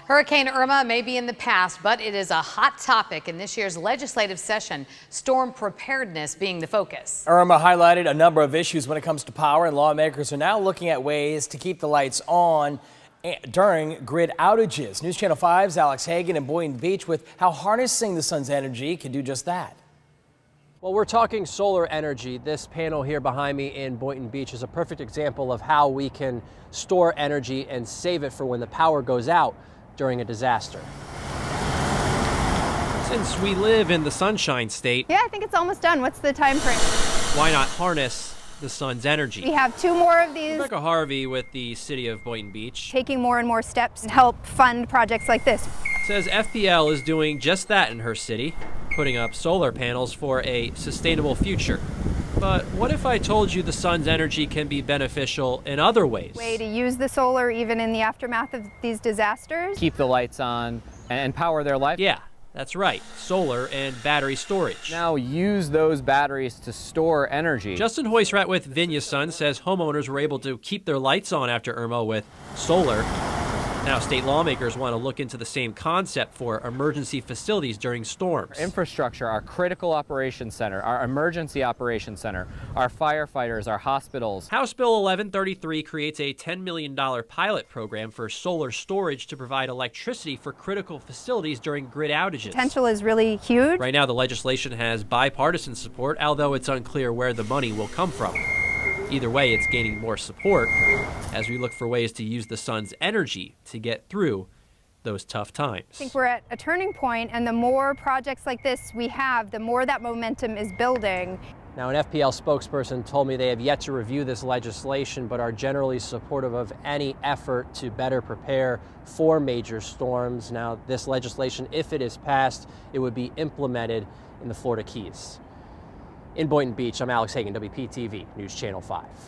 Hurricane Irma may be in the past, but it is a hot topic in this year's legislative session, storm preparedness being the focus. Irma highlighted a number of issues when it comes to power, and lawmakers are now looking at ways to keep the lights on during grid outages. News Channel 5's Alex Hagan in Boynton Beach with how harnessing the sun's energy can do just that. Well, we're talking solar energy. This panel here behind me in Boynton Beach is a perfect example of how we can store energy and save it for when the power goes out during a disaster. Since we live in the Sunshine State, yeah, I think it's almost done. What's the time frame? Why not harness the sun's energy? We have 2 more of these. Rebecca Harvey with the city of Boynton Beach Taking more and more steps to help fund projects like this. says FPL is doing just that in her city, putting up solar panels for a sustainable future. But what if I told you the sun's energy can be beneficial in other ways? Way to use the solar even in the aftermath of these disasters. Keep the lights on and power their life. Yeah, that's right. Solar and battery storage. Now use those batteries to store energy. Justin Hoysrat with Vinyasun says homeowners were able to keep their lights on after Irma with solar. Now state lawmakers want to look into the same concept for emergency facilities during storms. Infrastructure, our critical operations center, our emergency operations center, our firefighters, our hospitals. House Bill 1133 creates a $10 million pilot program for solar storage to provide electricity for critical facilities during grid outages. Potential is really huge. Right now, the legislation has bipartisan support, although it's unclear where the money will come from. Either way, it's gaining more support as we look for ways to use the sun's energy to get through those tough times. I think we're at a turning point, and the more projects like this we have, the more that momentum is building. Now, an FPL spokesperson told me they have yet to review this legislation, but are generally supportive of any effort to better prepare for major storms. Now, this legislation, if it is passed, it would be implemented in the Florida Keys. In Boynton Beach, I'm Alex Hagan, WPTV News Channel 5.